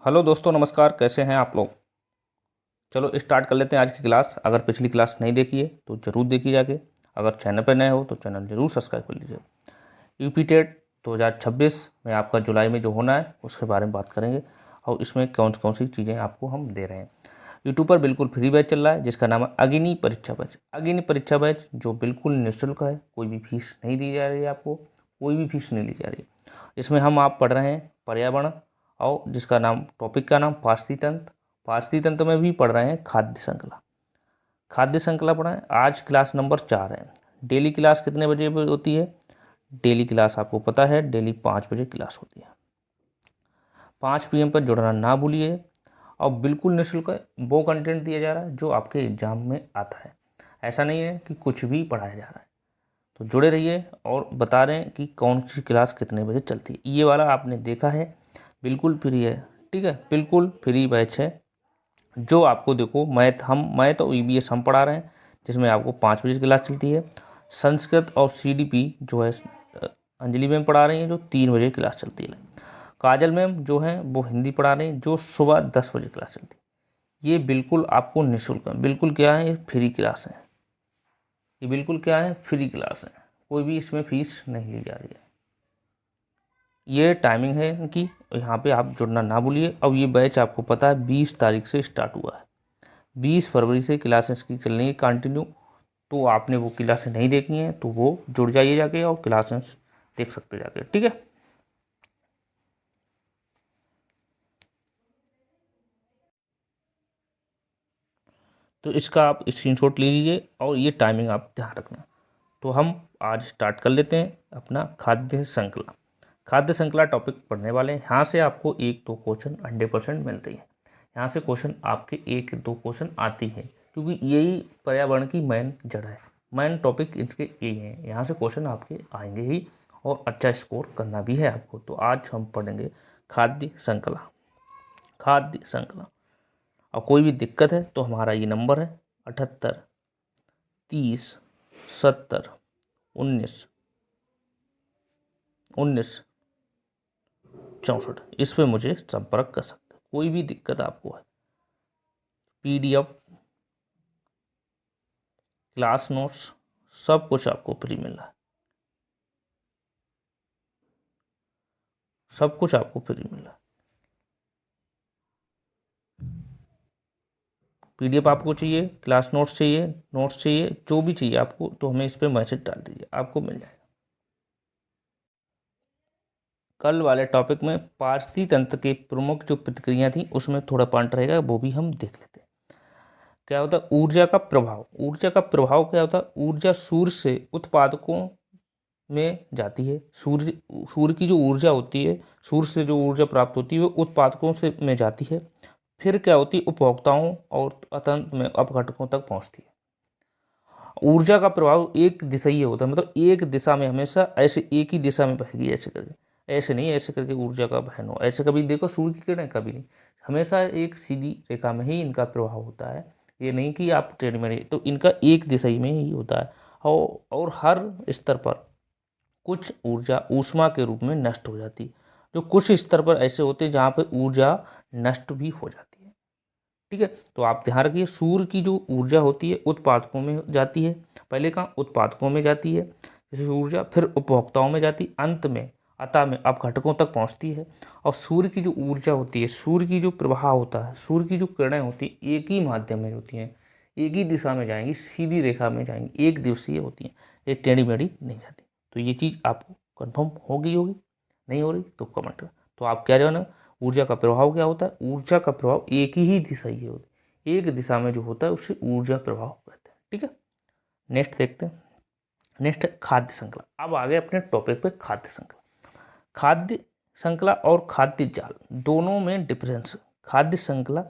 Hello दोस्तों, नमस्कार। कैसे हैं आप लोग? चलो स्टार्ट कर लेते हैं आज की क्लास। अगर पिछली क्लास नहीं देखी है तो ज़रूर देखी जाके। अगर चैनल पर नए हो तो चैनल ज़रूर सब्सक्राइब कर लीजिए। यूपी टेट 2026 में आपका जुलाई में जो होना है उसके बारे में बात करेंगे और इसमें कौन कौन सी चीज़ें आपको हम दे रहे हैं। यूट्यूब पर बिल्कुल फ्री बैच चल रहा है जिसका नाम है अग्नि परीक्षा बैच। अग्नि परीक्षा बैच जो बिल्कुल निःशुल्क है, कोई भी फीस नहीं दी जा रही है, आपको कोई भी फीस नहीं ली जा रही है। इसमें हम आप पढ़ रहे हैं पर्यावरण और जिसका नाम टॉपिक का नाम पारिस्थितिकी तंत्र। पारिस्थितिकी तंत्र में भी पढ़ रहे हैं खाद्य श्रृंखला। खाद्य श्रृंखला पढ़ रहे हैं। आज क्लास नंबर 4 है। डेली क्लास कितने बजे होती है? डेली क्लास आपको पता है, डेली 5 बजे क्लास होती है। 5 PM पर जुड़ना ना भूलिए। और बिल्कुल निःशुल्क है, वो कंटेंट दिया जा रहा है जो आपके एग्जाम में आता है। ऐसा नहीं है कि कुछ भी पढ़ाया जा रहा है। तो जुड़े रहिए और बता रहे हैं कि कौन सी क्लास कितने बजे चलती है। ये वाला आपने देखा है, बिल्कुल फ्री है। ठीक है, बिल्कुल फ्री बैच है। जो आपको देखो मैथ और EVS हम पढ़ा रहे हैं जिसमें आपको 5 बजे क्लास चलती है। संस्कृत और CDP जो है अंजलि मैम पढ़ा रही हैं जो 3 बजे क्लास चलती है। काजल मैम जो है वो हिंदी पढ़ा रही हैं जो सुबह 10 बजे क्लास चलती है। ये बिल्कुल आपको निःशुल्क है। बिल्कुल क्या है, ये फ्री क्लास है। ये बिल्कुल क्या है, फ्री क्लास है। कोई भी इसमें फीस नहीं ली जा रही है। ये टाइमिंग है इनकी, यहाँ पे आप जुड़ना ना भूलिए। अब ये बैच आपको पता है 20 तारीख से स्टार्ट हुआ है। 20 फरवरी से क्लासेस की चलनी है कंटिन्यू। तो आपने वो क्लासें नहीं देखी हैं तो वो जुड़ जाइए जाके और क्लासेस देख सकते जाके। ठीक है, तो इसका आप स्क्रीनशॉट ले लीजिए और ये टाइमिंग आप ध्यान रखना। तो हम आज स्टार्ट कर लेते हैं अपना खाद्य श्रृंखला। खाद्य श्रृंखला टॉपिक पढ़ने वाले हैं। यहाँ से आपको 1-2 क्वेश्चन 100% मिलते हैं। यहाँ से क्वेश्चन आपके 1-2 क्वेश्चन आती है क्योंकि यही पर्यावरण की मेन जड़ है। मेन टॉपिक इसके यही हैं। यहाँ से क्वेश्चन आपके आएंगे ही और अच्छा स्कोर करना भी है आपको। तो आज हम पढ़ेंगे खाद्य श्रृंखला। खाद्य श्रृंखला और कोई भी दिक्कत है तो हमारा ये नंबर है 78 30 70 19 19 64। इस पे मुझे संपर्क कर सकते हैं। कोई भी दिक्कत आपको है, PDF क्लास नोट्स सब कुछ आपको फ्री मिल रहा है। सब कुछ आपको फ्री मिल रहा है। PDF आपको चाहिए, क्लास नोट्स चाहिए, जो भी चाहिए आपको तो हमें इस पर मैसेज डाल दीजिए, आपको मिल जाएगा। कल वाले टॉपिक में पारसी तंत्र के प्रमुख जो प्रतिक्रिया थी उसमें थोड़ा पॉइंट रहेगा, वो भी हम देख लेते हैं। क्या होता है ऊर्जा का प्रभाव? ऊर्जा का प्रभाव क्या होता है? ऊर्जा सूर्य से उत्पादकों में जाती है। सूर्य की जो ऊर्जा होती है, सूर्य से जो ऊर्जा प्राप्त होती है वो उत्पादकों से में जाती है। फिर क्या होती है, उपभोक्ताओं और अंत में अपघटकों तक पहुंचती है। ऊर्जा का प्रभाव एक दिशाई होता है, मतलब एक दिशा में हमेशा ऐसे एक ही दिशा में बहेगी ऐसे करके। ऐसे नहीं ऐसे करके ऊर्जा का बहन हो, ऐसे कभी देखो सूर्य की किरणें कभी नहीं, हमेशा एक सीधी रेखा में ही इनका प्रभाव होता है। ये नहीं कि आप टेढ़े मेढ़े, तो इनका एक दिशाई में ही होता है। और हर स्तर पर कुछ ऊर्जा ऊष्मा के रूप में नष्ट हो जाती है। जो कुछ स्तर पर ऐसे होते हैं जहाँ पर ऊर्जा नष्ट भी हो जाती है। ठीक है, तो आप ध्यान रखिए सूर्य की जो ऊर्जा होती है उत्पादकों में जाती है। पहले कहाँ उत्पादकों में जाती है जैसे ऊर्जा, फिर उपभोक्ताओं में जाती, अंत में अतः में अपघटकों तक पहुंचती है। और सूर्य की जो ऊर्जा होती है, सूर्य की जो प्रभाव होता है, सूर्य की जो किरणें होती है एक ही माध्यम में होती हैं, एक ही दिशा में जाएंगी, सीधी रेखा में जाएंगी, एक दिवसीय होती हैं, ये टेढ़ी मेढ़ी नहीं जाती। तो ये चीज़ आपको कन्फर्म होगी नहीं हो रही तो कमेंट कर। तो आप क्या जानो ऊर्जा का प्रभाव क्या होता है? ऊर्जा का प्रभाव एक ही दिशा ही होती है, एक दिशा में जो होता है उसे ऊर्जा प्रभाव कहते हैं। ठीक है, नेक्स्ट देखते हैं। नेक्स्ट है खाद्य श्रृंखला। अब आगे अपने टॉपिक पे खाद्य श्रृंखला। खाद्य श्रृंखला और खाद्य जाल दोनों में डिफरेंस। खाद्य श्रृंखला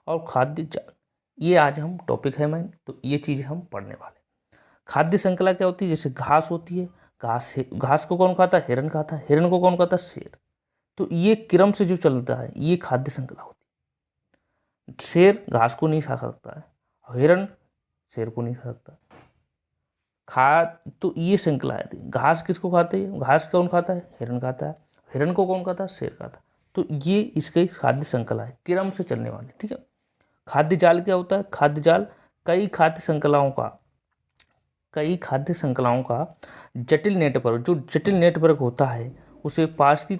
और खाद्य जाल ये आज हम टॉपिक है मैं, तो ये चीज़ें हम पढ़ने वाले। खाद्य श्रृंखला क्या होती है? जैसे घास होती है, घास को कौन खाता है? हिरन खाता है। हिरन को कौन खाता है? शेर। तो ये क्रम से जो चलता है ये खाद्य श्रृंखला होती है। शेर घास को नहीं खा सकता है, हिरन शेर को नहीं खा सकता। खा तो ये श्रृंखला है। घास किसको खाते हैं? घास कौन खाता है? हिरन खाता है। हिरन को कौन खाता है? शेर खाता है। तो ये इसका एक खाद्य श्रृंखला है, क्रम से चलने वाली। ठीक है, खाद्य जाल क्या होता है? खाद्य जाल कई खाद्य श्रृंखलाओं का जटिल नेटवर्क, जो जटिल नेटवर्क होता है उसे पाचती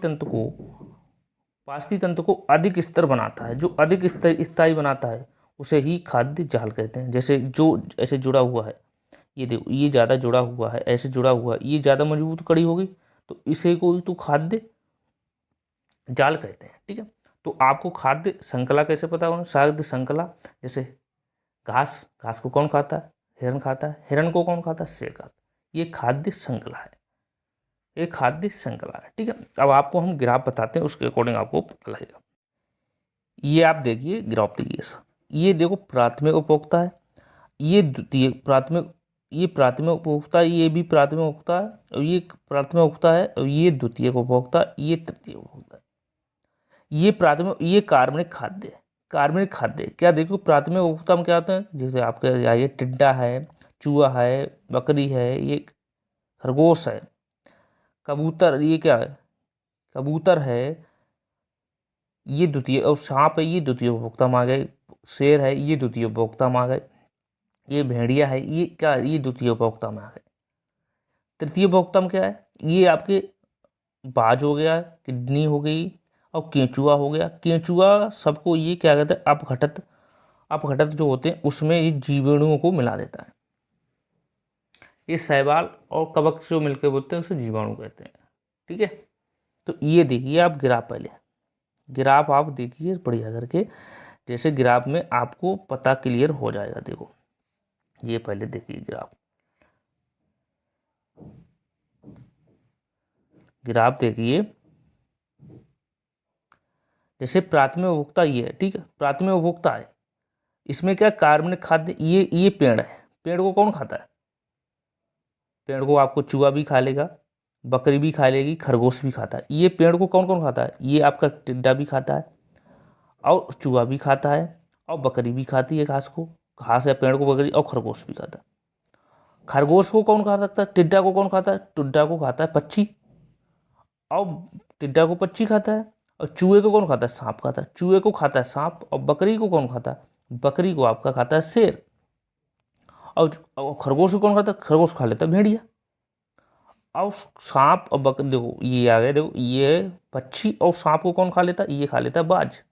तंत्र को अधिक स्तर बनाता है। जो अधिक स्थायी बनाता है उसे ही खाद्य जाल कहते हैं। जैसे जो ऐसे जुड़ा हुआ है, ये देखो, ये ज़्यादा जुड़ा हुआ है, ऐसे जुड़ा हुआ है, ये ज़्यादा मजबूत कड़ी होगी, तो इसे कोई तो खाद्य जाल कहते हैं। ठीक है, तो आपको खाद्य श्रृंखला कैसे पता होना? खाद्य श्रृंखला, जैसे घास को कौन खाता है? हिरण खाता है। हिरण को कौन खाता है? शेर खाता है। ये खाद्य श्रृंखला है, ये खाद्य श्रृंखला है। ठीक है, अब आपको हम ग्राफ बताते हैं, उसके अकॉर्डिंग आपको पता लगेगा। ये आप देखिए, ग्राफ देखिए, ये देखो प्राथमिक उपभोक्ता है, ये द्वितीय प्राथमिक, ये प्राथमिक उपभोक्ता, ये भी प्राथमिक उपभोक्ता है, और ये प्राथमिक उपभोक्ता है, और ये द्वितीय उपभोक्ता, ये तृतीय उपभोक्ता है। ये प्राथमिक, ये कार्बनिक खाद्य है। कार्बनिक खाद्य क्या देखो, प्राथमिक उपभोक्ता में क्या होते हैं? जैसे आपके ये टिड्डा है, चूहा है, बकरी है, ये खरगोश है, कबूतर, ये क्या है? कबूतर है, ये द्वितीय, और सांप है, ये द्वितीय उपभोक्ता में आ गए। शेर है, ये द्वितीय उपभोक्ता में आ गए। ये भेड़िया है, ये क्या? ये द्वितीय उपभोक्ता में आ गए। तृतीय उपभोक्ता में क्या है? ये आपके बाज हो गया, किडनी हो गई, और केंचुआ हो गया। केंचुआ सबको ये क्या कहते हैं? अपघटत जो होते हैं उसमें ये जीवाणुओं को मिला देता है। ये शैवाल और कवक जो मिलकर बोलते हैं उसे जीवाणु कहते हैं। ठीक है, तो ये देखिए आप ग्राफ, पहले ग्राफ आप देखिए बढ़िया करके, जैसे ग्राफ में आपको पता क्लियर हो जाएगा। देखो ये पहले देखिए ग्राफ देखिए, जैसे प्राथमिक उपभोक्ता ये है। ठीक है, प्राथमिक उपभोक्ता है, इसमें क्या? कार्बनिक खाद्य, ये पेड़ है। पेड़ को कौन खाता है? पेड़ को आपको चूहा भी खा लेगा, बकरी भी खा लेगी, खरगोश भी खाता है। ये पेड़ को कौन कौन खाता है? ये आपका टिड्डा भी खाता है, और चूहा भी खाता है, और बकरी भी खाती है घास को, घास या पेड़ को बकरी, और खरगोश भी खाता है। खरगोश को कौन खा सकता है? टिड्डा को कौन खाता है? टिड्डा को खाता है पक्षी, और टिड्डा को पक्षी खाता है। और चूहे को कौन खाता है? सांप खाता है। चूहे को खाता है सांप, और बकरी को कौन खाता है? बकरी को आपका खाता है शेर। और खरगोश को कौन खाता है? खरगोश खा लेता है भेड़िया। और सांप और बकरी, देखो ये आ गए, देखो ये पक्षी, और सांप को कौन खा लेता है? ये खा लेता है बाज।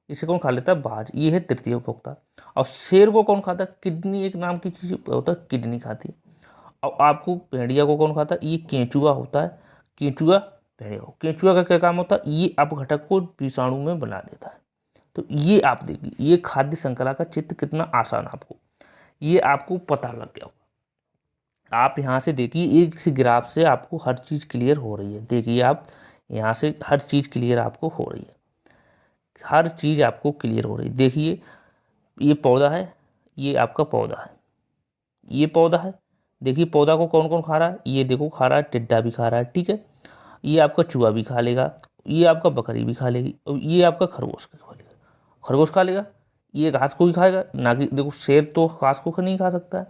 इसे कौन खा लेता है? बाज। ये है तृतीय उपभोक्ता। और शेर को कौन खाता है? किडनी एक नाम की चीज होता है, किडनी खाती है। और आपको भेड़िया को कौन खाता है? ये केंचुआ होता है। केंचुआ भेड़िया को, केंचुआ का क्या काम होता है? ये अपघटक को विषाणु में बना देता है। तो ये आप देखिए, ये खाद्य श्रृंखला का चित्र कितना आसान आपको, ये आपको पता लग गया होगा। आप यहाँ से देखिए, एक से ग्राफ से आपको हर चीज़ क्लियर हो रही है। देखिए आप यहाँ से हर चीज़ क्लियर आपको हो रही है, हर चीज़ आपको क्लियर हो रही है। देखिए ये पौधा है, ये आपका पौधा है, ये पौधा है। देखिए पौधा को कौन कौन खा रहा है? ये देखो खा रहा है, टिड्डा भी खा रहा है। ठीक है, ये आपका चूहा भी खा लेगा, ये आपका बकरी भी खा लेगी, और ये आपका खरगोश खा लेगा। खरगोश खा लेगा, ये घास को ही खाएगा ना कि, देखो शेर तो घास को नहीं खा सकता है,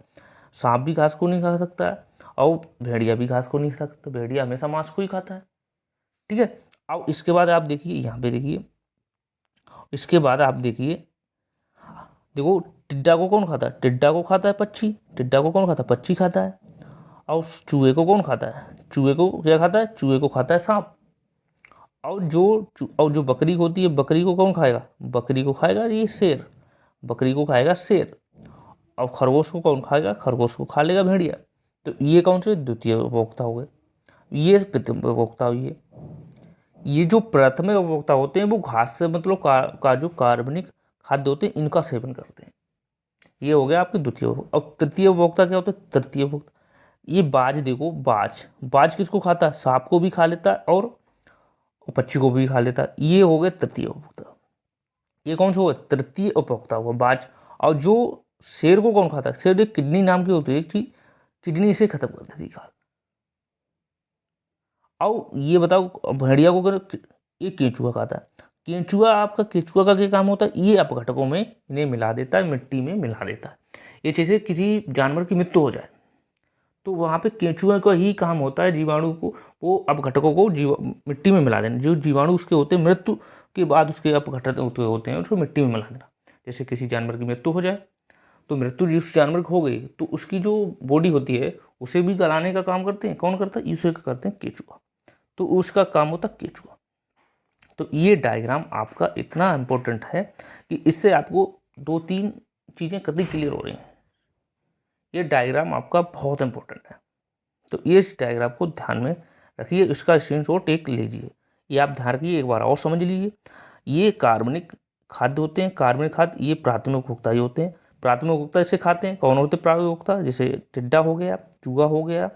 सांप भी घास को नहीं खा सकता है, और भेड़िया भी घास को नहीं खा सकता। भेड़िया हमेशा मांस को ही खाता है। ठीक है, और इसके बाद आप देखिए, यहाँ पे देखिए, इसके बाद आप देखिए, देखो टिड्डा को कौन खाता है? टिड्डा को खाता है पक्षी। टिड्डा को कौन खाता है? पक्षी खाता है। और चूहे को कौन खाता है? चूहे को क्या खाता है? चूहे को खाता है सांप। और जो बकरी होती है, बकरी को कौन खाएगा? बकरी को खाएगा ये शेर, बकरी को खाएगा शेर। और खरगोश को कौन खाएगा? खरगोश को खा लेगा भेड़िया। तो ये कौन से? द्वितीय उपभोक्ता हो गए। ये प्रथम उपभोक्ता हुई। ये जो प्राथमिक उपभोक्ता होते हैं वो घास से मतलब का जो कार्बनिक खाद्य होते हैं इनका सेवन करते हैं। ये हो गया आपके द्वितीय उपभोक्ता। और तृतीय उपभोक्ता क्या होता है? तृतीय उपभोक्ता, ये बाज, देखो बाज किसको खाता है? सांप को भी खा लेता है, और पक्षी को भी खा लेता है। ये हो गए तृतीय उपभोक्ता। ये कौन सा हुआ? तृतीय उपभोक्ता हुआ बाज। और जो शेर को कौन खाता है? शेर एक किडनी नाम की होती है एक चीज, किडनी से खत्म कर देती है। और ये बताओ भेड़िया को ये केंचुआ खाता है। केंचुआ का क्या काम होता है? ये अपघटकों में इन्हें मिला देता है, मिट्टी में मिला देता है। ये जैसे किसी जानवर की मृत्यु हो जाए तो वहाँ पे केंचुए का ही काम होता है जीवाणु को, वो अपघटकों को मिट्टी में मिला देना। जो जीवाणु उसके होते हैं मृत्यु के बाद उसके अपघटक होते हैं उसको मिट्टी में मिला देना। जैसे किसी जानवर की मृत्यु हो जाए तो मृत्यु जिस जानवर की हो गई तो उसकी जो बॉडी होती है उसे भी गलाने का काम करते हैं। कौन करता है? इसे करते हैं केंचुआ। तो उसका काम होता है केंचुआ। तो ये डायग्राम आपका इतना इम्पोर्टेंट है कि इससे आपको 2-3 चीज़ें कभी क्लियर हो रही हैं। ये डायग्राम आपका बहुत इंपॉर्टेंट है। तो ये इस डायग्राम को ध्यान में रखिए, इसका स्क्रीनशॉट एक लीजिए। ये आप ध्यान रखिए, एक बार और समझ लीजिए। ये कार्बनिक खाद्य होते हैं। कार्बनिक खाद्य ये प्राथमिक उपभोक्ता ही होते हैं। प्राथमिक उपभोक्ता इसे खाते हैं। कौन होते हैं प्राथमिक उपभोक्ता? जैसे टिड्डा हो गया, चूहा हो गया।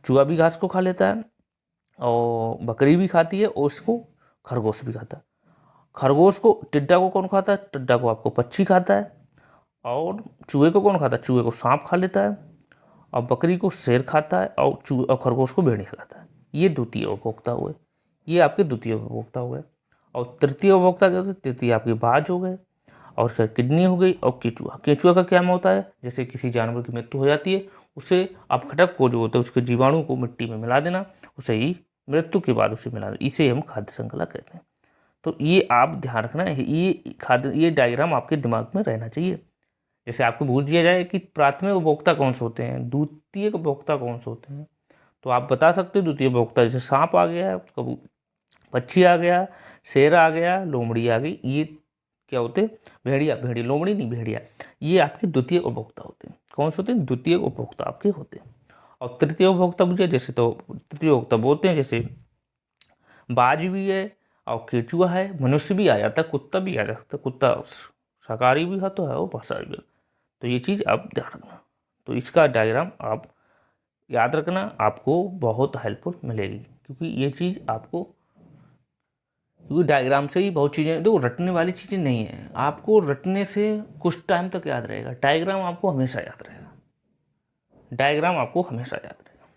चूहा भी घास को खा लेता है और बकरी भी खाती है और उसको खरगोश भी खाता है। खरगोश को, टिड्डा को कौन खाता है? टिड्डा को आपको पक्षी खाता है। और चूहे को कौन खाता है? चूहे को सांप खा लेता है। और बकरी को शेर खाता है और खरगोश को भेड़िया खाता है। ये द्वितीय उपभोक्ता हुए। ये आपके द्वितीय उपभोक्ता हो गए। और तृतीय उपभोक्ता क्या होते हैं? तृतीय आपके बाज हो गए और फिर किडनी हो गई और केंचुआ। केंचुआ का क्या होता है? जैसे किसी जानवर की मृत्यु हो जाती है उसे अपघटक को जो होता है उसके जीवाणु को मिट्टी में मिला देना, उसे ही मृत्यु के बाद उसे मिला देना, इसे हम खाद्य श्रृंखला कहते हैं। तो ये आप ध्यान रखना है, ये डायग्राम आपके दिमाग में रहना चाहिए। जैसे आपको पूछ दिया जाए कि प्राथमिक उपभोक्ता कौन से होते हैं, द्वितीय उपभोक्ता कौन से होते हैं, तो आप बता सकते हो द्वितीय उपभोक्ता जैसे सांप आ गया, पक्षी आ गया, शेर आ गया, लोमड़ी आ गई। ये क्या होते हैं? भेड़िया, लोमड़ी नहीं, भेड़िया। ये आपके द्वितीय उपभोक्ता होते हैं। कौन से होते हैं? द्वितीय उपभोक्ता आपके होते हैं। और तृतीय उपभोक्ता मुझे जैसे, तो तृतीय उपभोक्ता बोलते हैं जैसे बाज भी है और केंचुआ है, मनुष्य भी आ जाता है, कुत्ता भी आ जाता है। कुत्ता शाकाहारी भी है तो है, वो मांसाहारी भी है। तो ये चीज़ आप ध्यान रखना। तो इसका डायग्राम आप याद रखना, आपको बहुत हेल्पफुल मिलेगी। क्योंकि ये चीज़ आपको, क्योंकि डायग्राम से ही बहुत चीज़ें, देखो रटने वाली चीज़ें नहीं है। आपको रटने से कुछ टाइम तक याद रहेगा, डायग्राम आपको हमेशा याद रहेगा। डायग्राम आपको हमेशा याद रहेगा।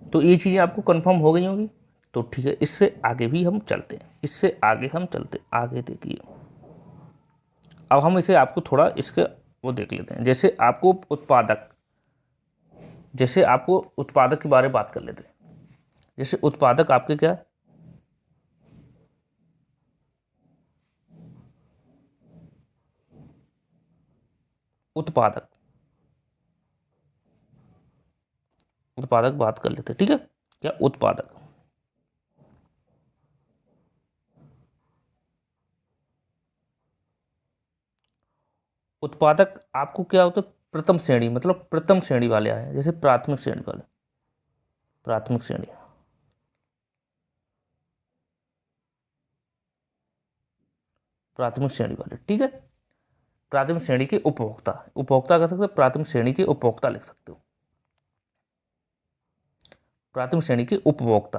तो ये चीज़ें आपको कंफर्म हो गई होगी। तो ठीक है, इससे आगे भी हम चलते हैं। आगे देखिए। अब हम इसे आपको थोड़ा इसके वो देख लेते हैं। जैसे आपको उत्पादक के बारे में बात कर लेते हैं। जैसे उत्पादक आपके क्या? उत्पादक बात कर लेते हैं, ठीक है। क्या? उत्पादक। उत्पादक आपको क्या होता है? प्रथम श्रेणी, मतलब प्रथम श्रेणी वाले आए, जैसे प्राथमिक श्रेणी वाले, प्राथमिक श्रेणी, प्राथमिक श्रेणी वाले, ठीक है। प्राथमिक श्रेणी के उपभोक्ता कह सकते हो, प्राथमिक श्रेणी के उपभोक्ता लिख सकते हो। प्राथमिक श्रेणी के उपभोक्ता,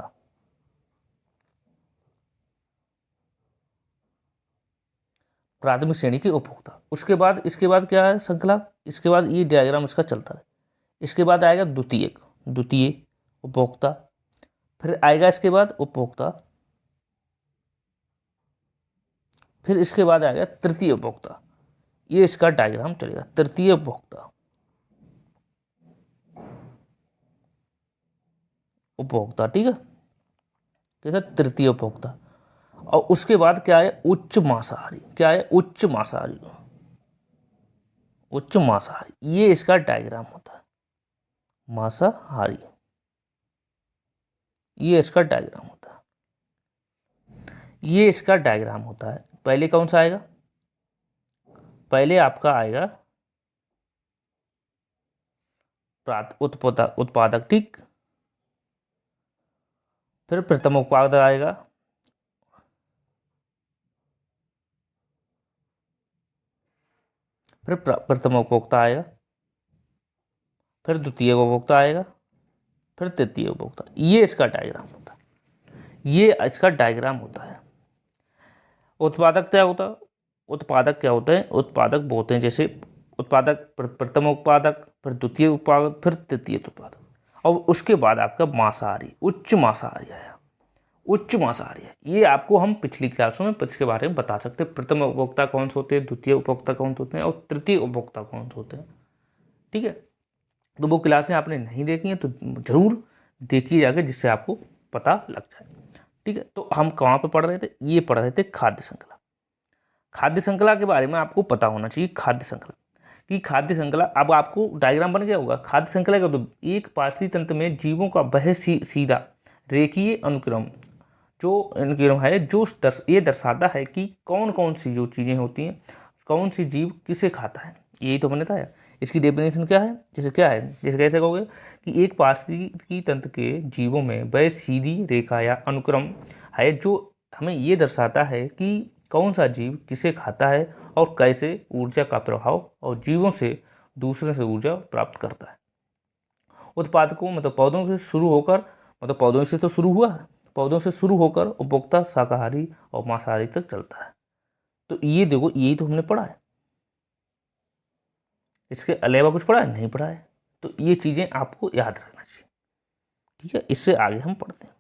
प्राथमिक श्रेणी के उपभोक्ता। उसके बाद, इसके बाद क्या है श्रृंखला? इसके बाद ये डायग्राम इसका चलता है। इसके बाद आएगा द्वितीय उपभोक्ता। फिर आएगा इसके बाद उपभोक्ता। फिर इसके बाद आएगा तृतीय उपभोक्ता। ये इसका डायग्राम चलेगा। तृतीय उपभोक्ता, ठीक है। कैसा? तृतीय उपभोक्ता। और उसके बाद क्या है? उच्च मांसाहारी। क्या है? उच्च मांसाहारी। ये इसका डायग्राम होता है। मांसाहारी, ये इसका डायग्राम होता है। पहले कौन सा आएगा? पहले आपका आएगा उत्पादक, ठीक। फिर प्रथम उत्पादक आएगा। फिर प्रथम उपभोक्ता आएगा। फिर द्वितीय उपभोक्ता आएगा। फिर तृतीय उपभोक्ता। ये इसका डायग्राम होता है। उत्पादक क्या होता है? उत्पादक बोलते हैं जैसे उत्पादक, प्रथम उत्पादक, फिर द्वितीय उत्पादक, फिर तृतीय उत्पादक। और उसके बाद आपका मांसाहारी, उच्च मांसाहारी आया। उच्च मांसाहारी है। ये आपको हम पिछली क्लासों में इसके बारे में बता सकते हैं, प्रथम उपभोक्ता कौन से होते हैं, द्वितीय उपभोक्ता कौन से होते हैं और तृतीय उपभोक्ता कौन से होते हैं। ठीक है, तो वो क्लासें आपने नहीं देखी हैं तो जरूर देखिए जाके, जिससे आपको पता लग जाए। ठीक है, तो हम कहाँ पे पढ़ रहे थे, ये पढ़ रहे थे खाद्य श्रृंखला। खाद्य श्रृंखला के बारे में आपको पता होना चाहिए, खाद्य श्रृंखला कि खाद्य श्रृंखला, अब आपको डायग्राम बन गया होगा। खाद्य श्रृंखला का तो एक पारिस्थितिकी तंत्र में जीवों का वह सीधा रेखीय अनुक्रम जो अनुक्रम है, जो ये दर्शाता है कि कौन कौन सी जो चीज़ें होती हैं, कौन सी जीव किसे खाता है। यही तो मैंने बताया। इसकी डेफिनेशन क्या है, जैसे क्या है, जैसे कैसे कहोगे कि एक पारिस्थितिकी तंत्र के जीवों में वह सीधी रेखा या अनुक्रम है जो हमें ये दर्शाता है कि कौन सा जीव किसे खाता है और कैसे ऊर्जा का प्रभाव और जीवों से दूसरे से ऊर्जा प्राप्त करता है। उत्पादकों मतलब पौधों से शुरू होकर, मतलब पौधों से तो शुरू हुआ, पौधों से शुरू होकर उपभोक्ता शाकाहारी और मांसाहारी तक चलता है। तो ये देखो, यही तो हमने पढ़ा है, इसके अलावा कुछ पढ़ा है नहीं पढ़ा है। तो ये चीज़ें आपको याद रखना चाहिए। ठीक है, इससे आगे हम पढ़ते हैं।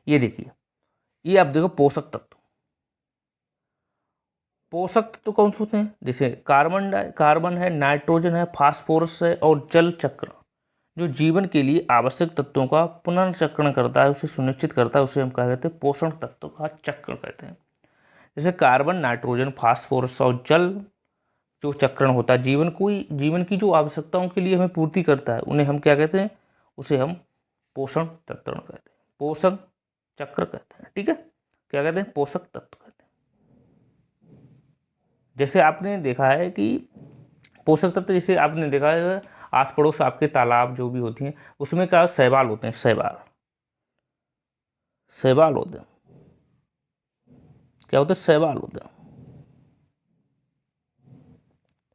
ये देखिए, ये आप देखो पोषक तत्व। पोषक तत्व कौन से होते हैं, जैसे कार्बन है, नाइट्रोजन है, फास्फोरस है और जल चक्र जो जीवन के लिए आवश्यक तत्वों का पुनर्चक्रण करता है, उसे सुनिश्चित करता है, उसे हम क्या कहते हैं, पोषण तत्व का चक्र कहते हैं। जैसे कार्बन, नाइट्रोजन, फास्फोरस और जल जो चक्रण होता है, जीवन की जो आवश्यकताओं के लिए हमें पूर्ति करता है, उन्हें हम क्या कहते हैं, उसे हम पोषण तत्व कहते हैं, पोषक चक्र कहते हैं। ठीक है, क्या कहते हैं, पोषक तत्व कहते हैं। जैसे आपने देखा है कि पोषक तत्व, जैसे आपने देखा है आस पड़ोस आपके तालाब जो भी होती हैं, उसमें क्या शैवाल होते हैं, शैवाल होते हैं। क्या होते हैं, शैवाल होते हैं।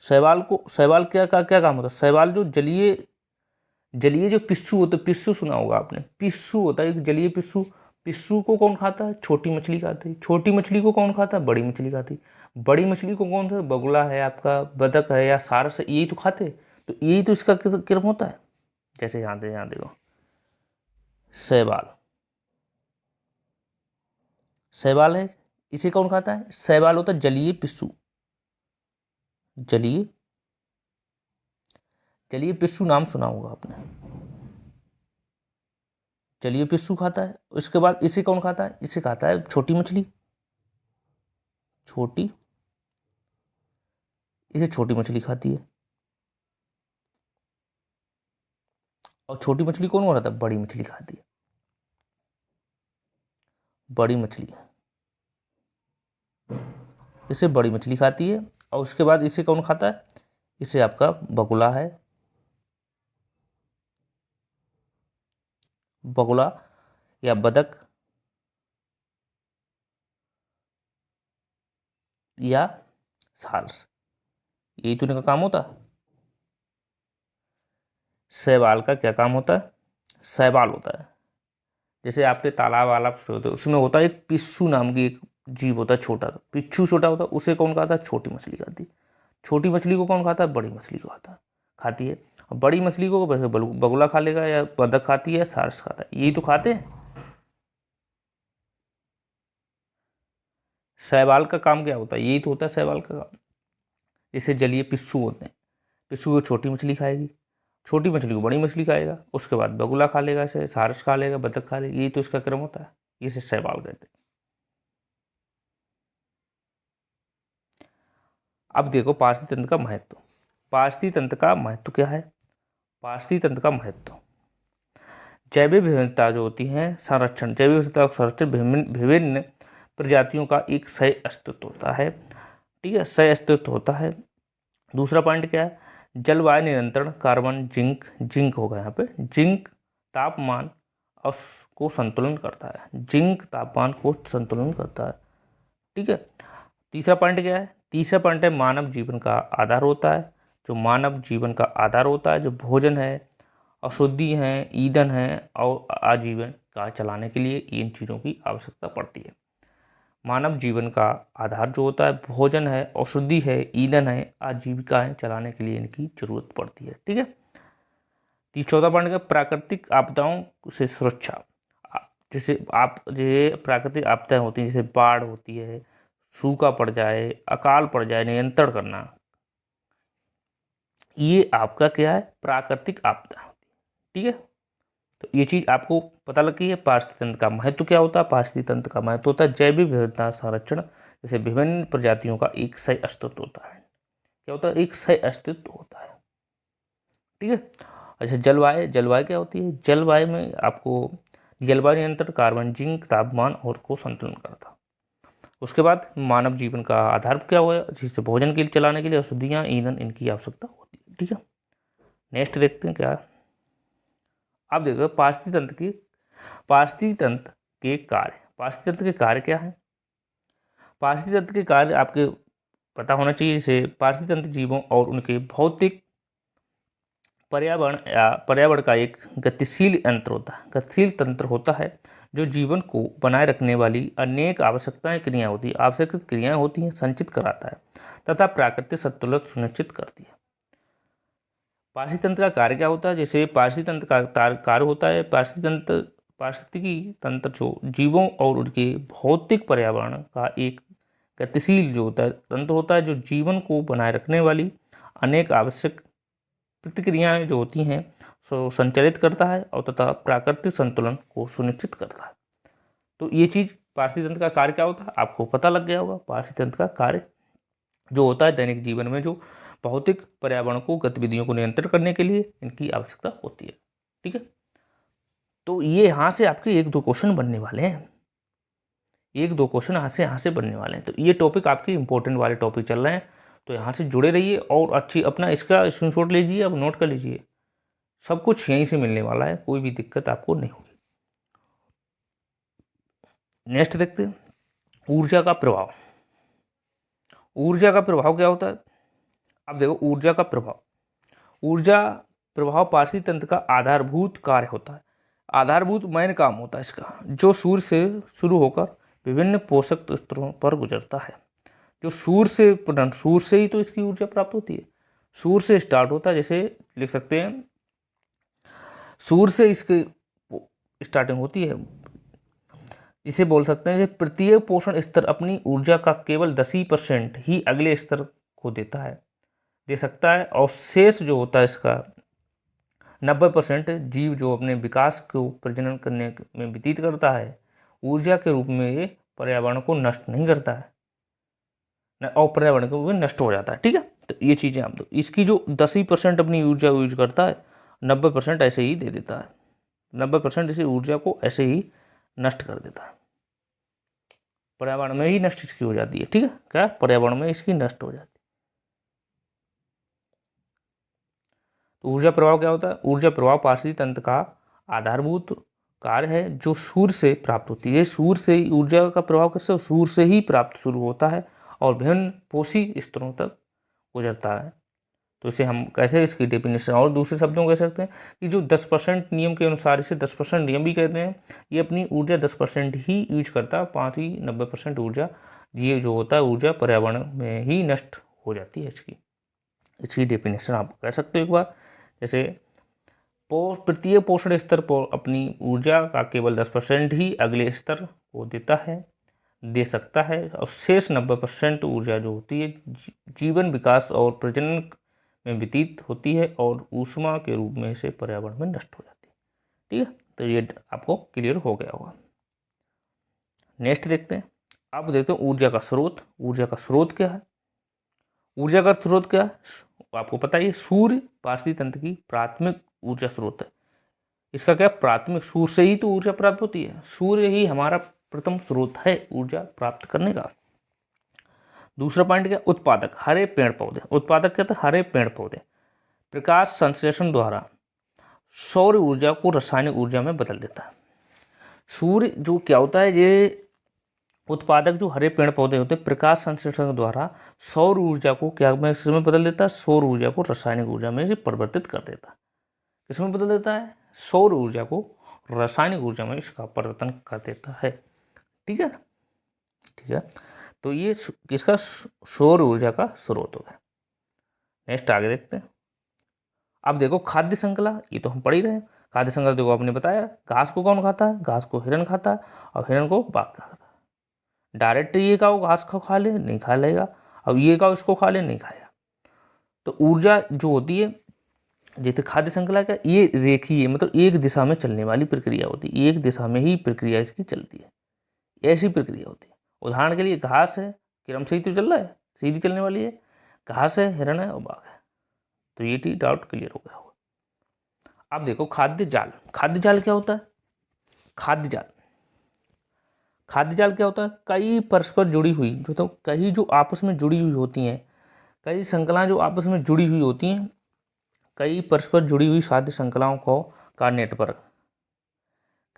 शैवाल क्या काम होता है, शैवाल जो जलीय जो पिस्सू होते हैं, पिस्सू सुना होगा आपने, पिस्सू होता है एक जलीय पिस्सू। पिस्सू को कौन खाता है, छोटी मछली खाती है। छोटी मछली को कौन खाता है, बड़ी मछली खाती है। बड़ी मछली को कौन सा, बगुला है आपका, बतख है या सारस है, यही तो खाते। तो यही तो इसका क्रम होता है। जैसे यहाँ देखो शैवाल है, इसे कौन खाता है, शैवाल होता है जलीय पिस्सू। जलीय पिस्सू नाम सुना होगा आपने, जलीय पिस्सू खाता है। उसके बाद इसे कौन खाता है, इसे खाता है छोटी मछली, इसे छोटी मछली खाती है। और छोटी मछली कौन खाता है, बड़ी मछली खाती है, बड़ी मछली इसे बड़ी मछली खाती है। और उसके बाद इसे कौन खाता है, इसे आपका बगुला है, बगुला या बतख या सारस, यही तो इनका काम होता है। शैवाल का क्या काम होता है, शैवाल होता है, जैसे आपके तालाब वालाब होते हैं, उसमें होता है एक पिस्सू नाम की एक जीव होता है, छोटा पिच्छू छोटा होता है, उसे कौन खाता है, छोटी मछली खाती है। छोटी मछली को कौन खाता है, बड़ी मछली को खाती है। और बड़ी मछली को वैसे बगुला खा लेगा या बतख खाती है या सारस खाता है, यही तो खाते हैं। शैवाल का काम क्या होता है, यही तो होता है शैवाल का काम। जैसे जलीय पिस्सू होते हैं, पिस्सू को छोटी मछली खाएगी, छोटी मछली को बड़ी मछली खाएगा, उसके बाद बगुला खा लेगा, इसे सारस खा लेगा, बतख खा लेगा, यही तो इसका क्रम होता है, इसे शैवाल कहते हैं। अब देखो पारिस्थितिकी तंत्र का महत्व। पारिस्थितिकी तंत्र का महत्व क्या है, पारिस्थितिकी तंत्र का महत्व, जैव विविधता जो होती है, संरक्षण, जैव विविधता का संरक्षण, विभिन्न प्रजातियों का एक सह अस्तित्व होता है। ठीक है, सह अस्तित्व होता है। दूसरा पॉइंट क्या है, जलवायु नियंत्रण, कार्बन, जिंक होगा यहाँ पे, जिंक तापमान को संतुलन करता है, जिंक तापमान को संतुलन करता है। ठीक है, तीसरा पॉइंट क्या है, तीसरा पॉइंट है मानव जीवन का आधार होता है, जो मानव जीवन का आधार होता है, जो भोजन है, अशुद्धि है, ईंधन है और आजीवन का चलाने के लिए इन चीज़ों की आवश्यकता पड़ती है। मानव जीवन का आधार जो होता है भोजन है, औषधि है, ईंधन है, आजीविकाएं चलाने के लिए इनकी जरूरत पड़ती है। ठीक है, चौथा पॉइंट का प्राकृतिक आपदाओं से सुरक्षा। जैसे आप ये प्राकृतिक आपदाएं होती हैं, जैसे बाढ़ होती है, सूखा पड़ जाए, अकाल पड़ जाए, नियंत्रण करना, ये आपका क्या है, प्राकृतिक आपदा होती है। ठीक है, तो ये चीज आपको पता लग गई है। पारिस्थितिक तंत्र का महत्व क्या होता है? पारिस्थितिक तंत्र का महत्व होता है जैव विविधता संरक्षण, जैसे विभिन्न प्रजातियों का एक सही अस्तित्व होता है। क्या होता है? एक सही अस्तित्व होता है। ठीक है। अच्छा, जलवायु, जलवायु क्या होती है? जलवायु में आपको जलवायु नियंत्रण कार्बन, जिंक, तापमान और को संतुलन करता है। उसके बाद मानव जीवन का आधार क्या हुआ? जिससे भोजन के लिए चलाने के लिए औषधियाँ, ईंधन, इनकी आवश्यकता होती है। ठीक है, नेक्स्ट देखते हैं क्या है। आप देखो पारिस्थितिक तंत्र की, पारिस्थितिक तंत्र के कार्य, पारिस्थितिक तंत्र के कार्य क्या है? पारिस्थितिक तंत्र के कार्य आपके पता होना चाहिए। जैसे पारिस्थितिक तंत्र जीवों और उनके भौतिक पर्यावरण या पर्यावरण का एक गतिशील यंत्र होता है, गतिशील तंत्र होता है जो जीवन को बनाए रखने वाली अनेक आवश्यकताएं क्रियाएं होती है, आवश्यक क्रियाएं होती हैं, संचित कराता है तथा प्राकृतिक संतुलन सुनिश्चित करती है। पारिस्थितिक तंत्र का कार्य क्या होता है? जैसे पारिस्थितिक तंत्र का कार्य होता है, पारिस्थितिकी तंत्र जो जीवों और उनके भौतिक पर्यावरण का एक गतिशील जो होता है तंत्र होता है, जो जीवन को बनाए रखने वाली अनेक आवश्यक प्रतिक्रियाएं जो होती हैं सो संचालित करता है और तथा प्राकृतिक संतुलन को सुनिश्चित करता है। तो ये चीज पारिस्थितिक तंत्र का कार्य क्या होता है आपको पता लग गया होगा। पारिस्थितिक तंत्र का कार्य जो होता है दैनिक जीवन में जो भौतिक पर्यावरण को, गतिविधियों को नियंत्रित करने के लिए इनकी आवश्यकता होती है। ठीक है, तो ये यहाँ से आपके एक दो क्वेश्चन बनने वाले हैं, एक दो क्वेश्चन यहाँ से बनने वाले हैं। तो ये टॉपिक आपके इंपॉर्टेंट वाले टॉपिक चल रहे हैं, तो यहाँ से जुड़े रहिए और अच्छी अपना इसका स्क्रीनशॉट लीजिए, अब नोट कर लीजिए। सब कुछ यहीं से मिलने वाला है, कोई भी दिक्कत आपको नहीं होगी। नेक्स्ट देखते हैं ऊर्जा का प्रभाव। ऊर्जा का प्रभाव क्या होता है? अब देखो ऊर्जा का प्रभाव, ऊर्जा प्रभाव पारिस्थितिक तंत्र का आधारभूत कार्य होता है, आधारभूत मेन काम होता है इसका, जो सूर्य से शुरू होकर विभिन्न पोषक स्तरों पर गुजरता है। जो सूर्य से ही तो इसकी ऊर्जा प्राप्त होती है, सूर्य से स्टार्ट होता है। जैसे लिख सकते हैं सूर्य से इसकी स्टार्टिंग होती है। इसे बोल सकते हैं कि प्रत्येक पोषण स्तर अपनी ऊर्जा का केवल 10% ही अगले स्तर को दे सकता है और शेष जो होता है इसका 90% जीव जो अपने विकास को प्रजनन करने में व्यतीत करता है, ऊर्जा के रूप में ये पर्यावरण को नष्ट नहीं करता है और पर्यावरण को भी नष्ट हो जाता है। ठीक है, तो ये चीज़ें आप दो, इसकी जो 10% अपनी ऊर्जा यूज करता है, 90% ऐसे ही दे देता है, 90% इसी ऊर्जा को ऐसे ही नष्ट कर देता है, पर्यावरण में ही नष्ट इसकी हो जाती है। ठीक है, क्या पर्यावरण में इसकी नष्ट हो जाती है। तो ऊर्जा प्रभाव क्या होता है? ऊर्जा प्रभाव पारिस्थितिक तंत्र का आधारभूत कार्य है जो सूर्य से प्राप्त होती है। सूर्य से ही ऊर्जा का प्रभाव कैसे? सूर्य से ही प्राप्त शुरू होता है और विभिन्न पोषी स्तरों तक गुजरता है। तो इसे हम कैसे, इसकी डेफिनेशन और दूसरे शब्दों में कह सकते हैं कि जो 10% नियम के अनुसार, इसे 10% नियम भी कहते हैं, ये अपनी ऊर्जा 10% ही यूज करता है, 90% ऊर्जा ये जो होता है ऊर्जा पर्यावरण में ही नष्ट हो जाती है। इसकी डेफिनेशन आप कह सकते हो एक बार, जैसे प्रत्येक पोषण स्तर पर अपनी ऊर्जा का केवल 10% ही अगले स्तर को दे सकता है और शेष 90% ऊर्जा जो होती है जीवन, विकास और प्रजनन में व्यतीत होती है और ऊष्मा के रूप में से पर्यावरण में नष्ट हो जाती है। ठीक है, तो ये आपको क्लियर हो गया होगा। नेक्स्ट देखते हैं, अब देखते हैं ऊर्जा का स्रोत। ऊर्जा का स्रोत क्या है? ऊर्जा का स्रोत क्या है आपको पता है, सूर्य पारिस्थितिक तंत्र की प्राथमिक ऊर्जा स्रोत है। इसका क्या, प्राथमिक सूर्य से ही तो ऊर्जा प्राप्त होती है, सूर्य ही हमारा प्रथम स्रोत है ऊर्जा प्राप्त करने का। दूसरा पॉइंट क्या, उत्पादक, हरे पेड़ पौधे। उत्पादक क्या था? हरे पेड़ पौधे प्रकाश संश्लेषण द्वारा सौर ऊर्जा को रासायनिक ऊर्जा में बदल देता है। सूर्य जो क्या होता है, ये उत्पादक जो हरे पेड़ पौधे होते हैं प्रकाश संश्लेषण द्वारा सौर ऊर्जा को क्या में किसमें बदल देता है? सौर ऊर्जा को रासायनिक ऊर्जा में से परिवर्तित कर देता है। किसमें बदल देता है? सौर ऊर्जा को रासायनिक ऊर्जा में इसका परिवर्तन कर देता है। ठीक है ना, ठीक है, तो ये किसका, सौर ऊर्जा का स्रोत हो गया। नेक्स्ट आगे देखते हैं। अब देखो खाद्य श्रृंखला, ये तो हम पढ़ ही रहे हैं। खाद्य श्रृंखला देखो आपने बताया, घास को कौन खाता है, घास को हिरन खाता है और हिरन को बाघ खाता है। डायरेक्ट ये का वो घास को खा ले, नहीं खा लेगा, अब ये का इसको खा ले, नहीं खाएगा। तो ऊर्जा जो होती है जैसे खाद्य श्रृंखला का, ये रेखीय मतलब एक दिशा में चलने वाली प्रक्रिया होती है, एक दिशा में ही प्रक्रिया इसकी चलती है, ऐसी प्रक्रिया होती है। उदाहरण के लिए घास है, क्रम से ही तो चल रहा है, सीधी चलने वाली है, घास है, हिरन है और बाघ है। तो ये टी डाउट क्लियर हो गया होगा। अब देखो खाद्य जाल, खाद्य जाल क्या होता है? खाद्य जाल, खाद्य जाल क्या होता है? कई परस्पर जुड़ी हुई जो तो कई जो आपस में जुड़ी हुई होती हैं, कई श्रृंखलाएं जो आपस में जुड़ी हुई होती हैं, कई परस्पर जुड़ी हुई खाद्य श्रृंखलाओं को का नेटवर्क,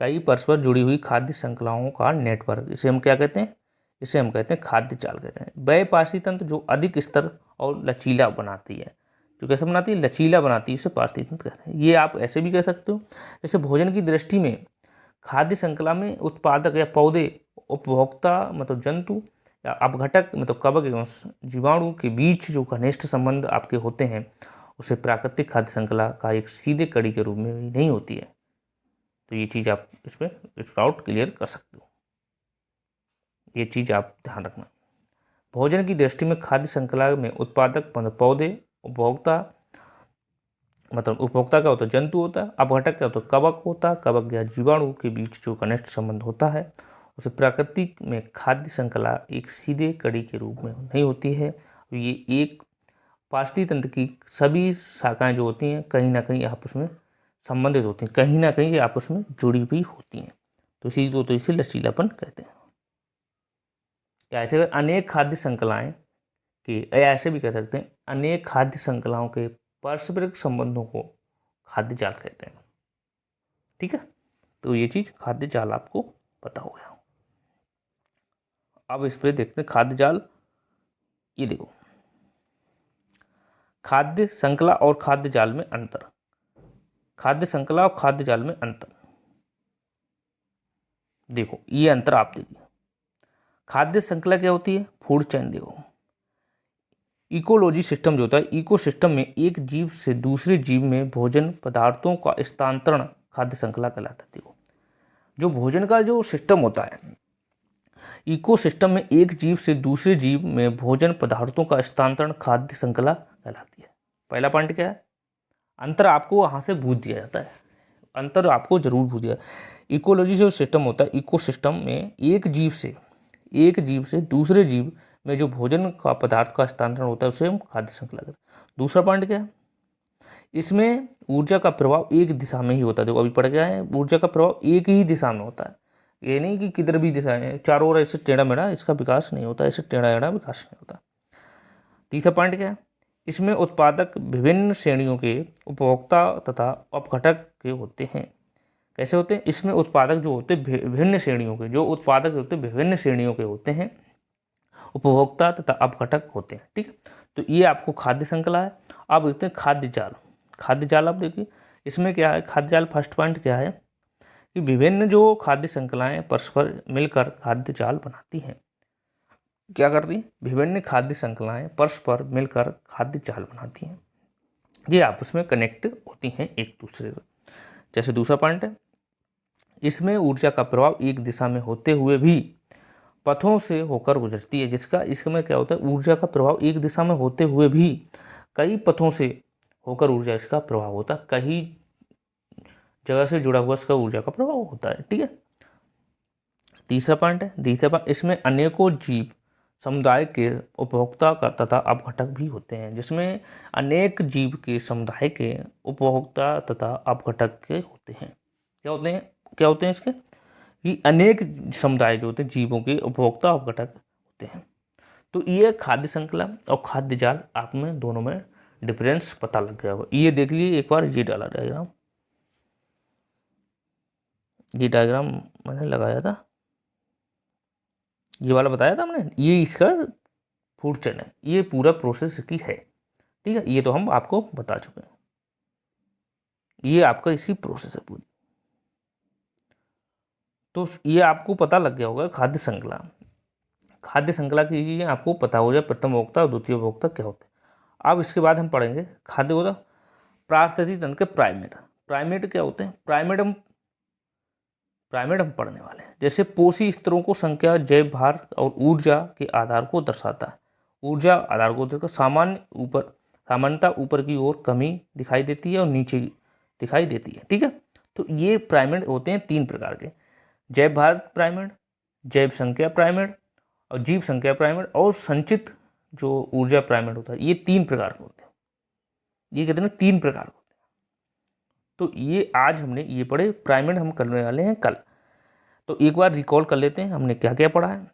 कई परस्पर जुड़ी हुई खाद्य श्रृंखलाओं का नेटवर्क, इसे हम क्या कहते हैं? इसे हम कहते हैं खाद्य जाल कहते हैं। वह पारसी तंत्र जो अधिक स्तर और लचीला बनाती है, जो कैसे बनाती है? लचीला बनाती है, इसे पारसी तंत्र कहते हैं। ये आप ऐसे भी कह सकते हो, जैसे भोजन की दृष्टि में खाद्य श्रृंखला में उत्पादक या पौधे, उपभोक्ता मतलब जंतु या अपघटक मतलब कवक एवं जीवाणु के बीच जो घनिष्ठ संबंध आपके होते हैं, उसे प्राकृतिक खाद्य श्रृंखला का एक सीधे कड़ी के रूप में भी नहीं होती है। तो ये चीज़ आप इसमें डाउट क्लियर कर सकते हो, ये चीज़ आप ध्यान रखना। भोजन की दृष्टि में खाद्य श्रृंखला में उत्पादक मतलब पौधे, उपभोक्ता मतलब उपभोक्ता क्या होता है? जंतु होता है, अपघटक क्या होता है? कवक होता है, कवक या जीवाणु के बीच जो घनिष्ठ संबंध होता है, उसे प्राकृतिक में खाद्य श्रृंखला एक सीधे कड़ी के रूप में नहीं होती है। ये एक पाचन तंत्र की सभी शाखाएं जो होती हैं कहीं ना कहीं आपस में संबंधित होती हैं, कहीं ना कहीं ये आपस में जुड़ी हुई होती हैं। तो इसी को तो इसे लचीलापन कहते हैं। या ऐसे अनेक खाद्य श्रृंखलाएं के, या ऐसे भी कह सकते हैं अनेक खाद्य श्रृंखलाओं के पारस्परिक संबंधों को खाद्य जाल कहते हैं। ठीक है, तो ये चीज खाद्य जाल आपको पता हो गया। अब इस पर देखते हैं खाद्य जाल। ये देखो, खाद्य श्रृंखला और खाद्य जाल में अंतर, खाद्य श्रृंखला और खाद्य जाल में अंतर देखो, ये अंतर आप देखिए। खाद्य श्रृंखला क्या होती है? Food chain. देखो, इकोलॉजी सिस्टम जो होता है, इकोसिस्टम में एक जीव से दूसरे जीव में भोजन पदार्थों का स्थानांतरण खाद्य श्रृंखला कहलाता है। देखो, जो भोजन का जो सिस्टम होता है, इकोसिस्टम में एक जीव से दूसरे जीव में भोजन पदार्थों का स्थानांतरण खाद्य श्रृंखला कहलाती है। पहला पॉइंट क्या है? अंतर आपको वहां से पूछ दिया जाता है, अंतर आपको जरूर पूछ दिया। इकोलॉजी जो सिस्टम होता है, इकोसिस्टम में एक जीव से दूसरे जीव में जो भोजन का पदार्थ का स्थानांतरण होता है उसे हम खाद्य श्रृंखला कहते हैं। दूसरा पॉइंट क्या है? इसमें ऊर्जा का प्रभाव एक दिशा में ही होता है। देखो अभी पढ़ गया है, ऊर्जा का प्रभाव एक ही दिशा में होता है, ये नहीं कि किधर भी दिशा है चारों ओर ऐसे टेढ़ा मेढ़ा इसका विकास नहीं होता, ऐसे टेढ़ा एढ़ा विकास नहीं होता। तीसरा पॉइंट क्या है? इसमें उत्पादक विभिन्न श्रेणियों के उपभोक्ता तथा अपघटक के होते हैं। कैसे होते हैं? इसमें उत्पादक जो होते हैं विभिन्न श्रेणियों के, जो उत्पादक होते हैं विभिन्न श्रेणियों के होते हैं, उपभोक्ता तथा अपघटक होते हैं। ठीक है, तो ये आपको खाद्य श्रृंखला है। अब देखते हैं खाद्य जाल। खाद्य जाल आप देखिए, इसमें क्या है? खाद्य जाल फर्स्ट पॉइंट क्या है कि विभिन्न जो खाद्य श्रृंखलाएं परस्पर मिलकर खाद्य जाल बनाती हैं। क्या करती हैं? विभिन्न खाद्य श्रृंखलाएं परस्पर मिलकर खाद्य जाल बनाती हैं, ये आपस में कनेक्ट होती हैं एक दूसरे से। जैसे दूसरा पॉइंट है, इसमें ऊर्जा का प्रभाव एक दिशा में होते हुए भी पथों से होकर गुजरती है। जिसका इसमें क्या होता है? ऊर्जा का प्रभाव एक दिशा में होते हुए भी कई पथों से होकर ऊर्जा इसका प्रभाव होता है, कई जगह से जुड़ा हुआ इसका ऊर्जा का प्रभाव होता है। ठीक है, तीसरा पॉइंट है, तीसरा पॉइंट, इसमें अनेकों जीव समुदाय के उपभोक्ता का तथा अपघटक भी होते हैं। जिसमें अनेक जीव के समुदाय के उपभोक्ता तथा अपघटक के होते हैं। क्या होते हैं? क्या होते हैं इसके? कि अनेक समुदाय जो होते हैं जीवों के उपभोक्ता अपघटक होते हैं। तो ये खाद्य श्रृंखला और खाद्य जाल, आप में दोनों में डिफरेंस पता लग गया होगा। ये देख लीजिए एक बार, ये डाला डायग्राम, ये डायग्राम मैंने लगाया था, ये वाला बताया था हमने, ये इसका फूड चेन है, ये पूरा प्रोसेस की है। ठीक है, ये तो हम आपको बता चुके हैं, ये आपका इसकी प्रोसेस है पूरी। तो ये आपको पता लग गया होगा खाद्य श्रृंखला। खाद्य श्रृंखला की चीज़ें आपको पता हो जाए, प्रथम उपभोक्ता और द्वितीय उपभोक्ता क्या होते हैं। अब इसके बाद हम पढ़ेंगे खाद्य होता पारिस्थितिकी तंत्र के प्राइमेट। प्राइमेट क्या होते हैं? प्राइमेड हम पढ़ने वाले हैं। जैसे पोषी स्तरों को संख्या, जैव भार और ऊर्जा के आधार को दर्शाता है। ऊर्जा आधार को देखो, सामान्यता ऊपर की ओर कमी दिखाई देती है और नीचे दिखाई देती है। ठीक है, तो ये प्राइमेड होते हैं 3 प्रकार के, जैव भार प्राइमेड, जैव संख्या प्राइमेड और जीव संख्या प्राइमेड और संचित जो ऊर्जा प्राइमेड होता है। ये 3 प्रकार के होते हैं। ये कहते हैं 3 प्रकार होते हैं। तो ये आज हमने ये पढ़े, प्राइमेड हम करने वाले हैं कल। तो एक बार रिकॉल कर लेते हैं हमने क्या क्या पढ़ा है।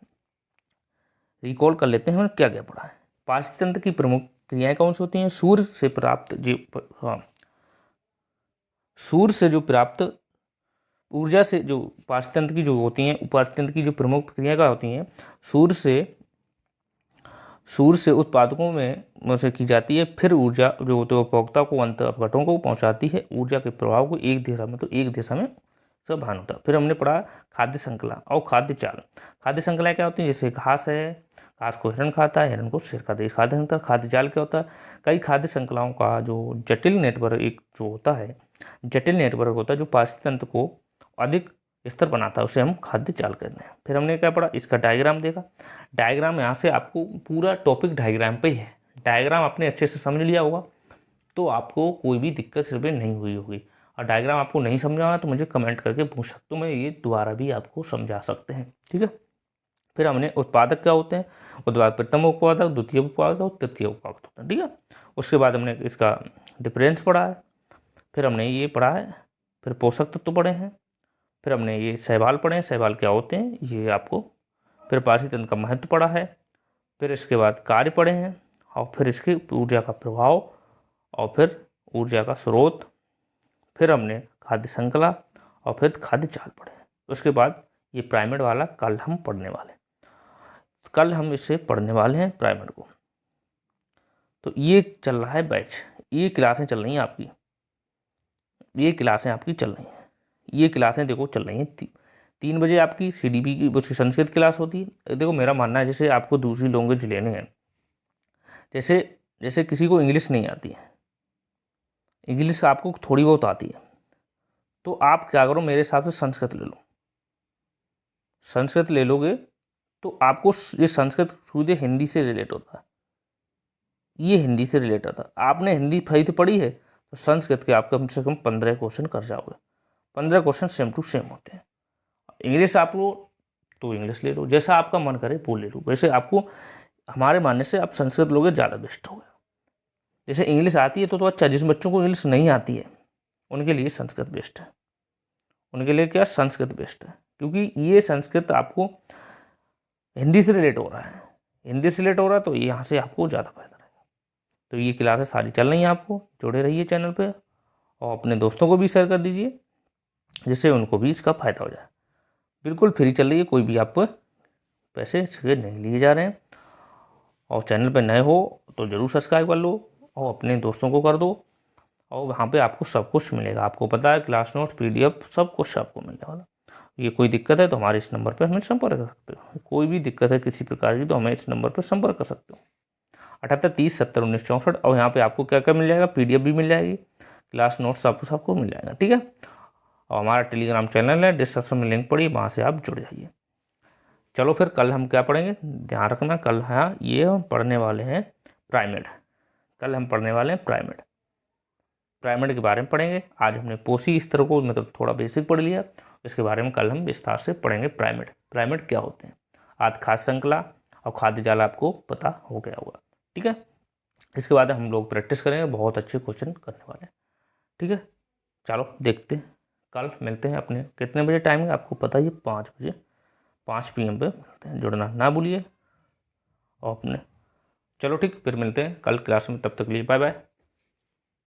रिकॉल कर लेते हैं हमने क्या क्या पढ़ा है। पाचन तंत्र की प्रमुख क्रियाएं कौन सी होती हैं? सूर्य से जो प्राप्त ऊर्जा से जो पाचन तंत्र की जो होती हैं, पाचन तंत्र की जो प्रमुख क्रियाएं क्या होती हैं? सूर्य से उत्पादकों में से की जाती है। फिर ऊर्जा जो होती है उपभोक्ता को, अंत अपघटों को पहुंचाती है। ऊर्जा के प्रभाव को एक दिशा में सब भान होता है। फिर हमने पढ़ा खाद्य श्रृंखला और खाद्य चाल। खाद्य श्रृंखला क्या होती है? जैसे घास है, घास को हिरण खाता है, हिरण को शेर खाता है, खाद्य श्रृंखला। खाद्य जाल क्या होता है? कई खाद्य श्रृंखलाओं का जो जटिल नेटवर्क एक जो होता है, जटिल नेटवर्क होता है जो पाचन तंत्र को अधिक स्तर बनाता है, उसे हम खाद्य जाल कहते हैं। फिर हमने क्या पढ़ा? इसका डायग्राम देखा। डायग्राम यहाँ से आपको पूरा टॉपिक डायग्राम पे ही है। डायग्राम आपने अच्छे से समझ लिया होगा तो आपको कोई भी दिक्कत इसमें नहीं हुई होगी। और डायग्राम आपको नहीं समझा तो मुझे कमेंट करके पूछ सकते हो, मैं ये दोबारा भी आपको समझा सकते हैं। ठीक है, फिर हमने उत्पादक क्या होते हैं, उत्पादक प्रथम उत्पादक, द्वितीय उत्पादक और तृतीय उत्पादक होते हैं। ठीक है, उसके बाद हमने इसका डिफरेंस पढ़ा है। फिर हमने ये पढ़ा है, फिर पोषक तत्व पढ़े हैं। फिर हमने ये शैवाल पढ़े हैं, शैवाल क्या होते हैं ये आपको। फिर पाचन तंत्र का महत्व पढ़ा है। फिर इसके बाद कार्य पढ़े हैं और फिर इसकी ऊर्जा का प्रभाव और फिर ऊर्जा का स्रोत। फिर हमने खाद्य श्रृंखला और फिर खाद्य चाल पढ़े। उसके बाद ये प्राइमेड वाला कल हम पढ़ने वाले हैं। कल हम इसे पढ़ने वाले हैं प्राइमेड को। तो ये चल रहा है बैच, ये क्लासें चल रही हैं आपकी, ये क्लासें आपकी चल रही हैं। ये क्लासें देखो चल रही हैं 3 बजे आपकी CDP की संस्कृत क्लास होती है। देखो मेरा मानना है जैसे आपको दूसरी लैंग्वेज लेनी है, जैसे किसी को इंग्लिश नहीं आती है, इंग्लिश आपको थोड़ी बहुत आती है, तो आप क्या करो मेरे हिसाब से संस्कृत ले लो। संस्कृत ले लोगे तो आपको ये संस्कृत सीधे हिंदी से रिलेट होता है, ये हिंदी से रिलेट होता है। आपने हिंदी फरीद पढ़ी है तो संस्कृत के आप कम से कम 15 क्वेश्चन कर जाओगे। 15 क्वेश्चन सेम टू सेम होते हैं। इंग्लिश आप लो तो इंग्लिश ले लो, जैसा आपका मन करे वो ले लो। वैसे आपको हमारे मानने से आप संस्कृत लोगे ज़्यादा बेस्ट होगा। जैसे इंग्लिश आती है तो अच्छा, जिस बच्चों को इंग्लिश नहीं आती है उनके लिए संस्कृत बेस्ट है। उनके लिए क्या संस्कृत बेस्ट है, क्योंकि ये संस्कृत आपको हिंदी से रिलेट हो रहा है, हिंदी से रिलेट हो रहा है तो यहाँ से आपको ज़्यादा फायदा रहेगा। तो ये क्लासेस सारी चल रही हैं, आपको जुड़े रहिए चैनल पे और अपने दोस्तों को भी शेयर कर दीजिए जिससे उनको भी इसका फ़ायदा हो जाए। बिल्कुल फ्री चल रही है, कोई भी आप पैसे इसके नहीं लिए जा रहे हैं। और चैनल पे नए हो तो ज़रूर सब्सक्राइब कर लो और अपने दोस्तों को कर दो। और वहाँ पे आपको सब कुछ मिलेगा, आपको पता है क्लास नोट PDF सब कुछ आपको मिलने वाला। ये कोई दिक्कत है तो हमारे इस नंबर पर हमें संपर्क कर सकते हो। कोई भी दिक्कत है किसी प्रकार की तो हमें इस नंबर पर संपर्क कर सकते हो, 78 30 70 19 64। और यहाँ पे आपको क्या क्या मिल जाएगा, PDF भी मिल जाएगी, क्लास नोट सबको मिल जाएगा। ठीक है, और हमारा टेलीग्राम चैनल है, डिस्क्रिप्शन में लिंक पड़ी, वहाँ से आप जुड़ जाइए। चलो फिर कल हम क्या पढ़ेंगे, ध्यान रखना कल हाँ ये हम पढ़ने वाले हैं प्राइमेड। कल हम पढ़ने वाले हैं प्राइमेड के बारे में पढ़ेंगे। आज हमने पोषी स्तर को मतलब थोड़ा बेसिक पढ़ लिया, इसके बारे में कल हम विस्तार से पढ़ेंगे प्राइमेड क्या होते हैं। आज खाद्य श्रृंखला और खाद्य जाल आपको पता हो गया होगा। ठीक है, इसके बाद हम लोग प्रैक्टिस करेंगे, बहुत अच्छे क्वेश्चन करने वाले हैं। ठीक है, चलो देखते हैं, कल मिलते हैं। अपने कितने बजे टाइम है आपको पता ही, 5 बजे 5 PM पे मिलते हैं, जुड़ना ना भूलिए। और अपने चलो ठीक, फिर मिलते हैं कल क्लास में, तब तक के लिए बाय बाय।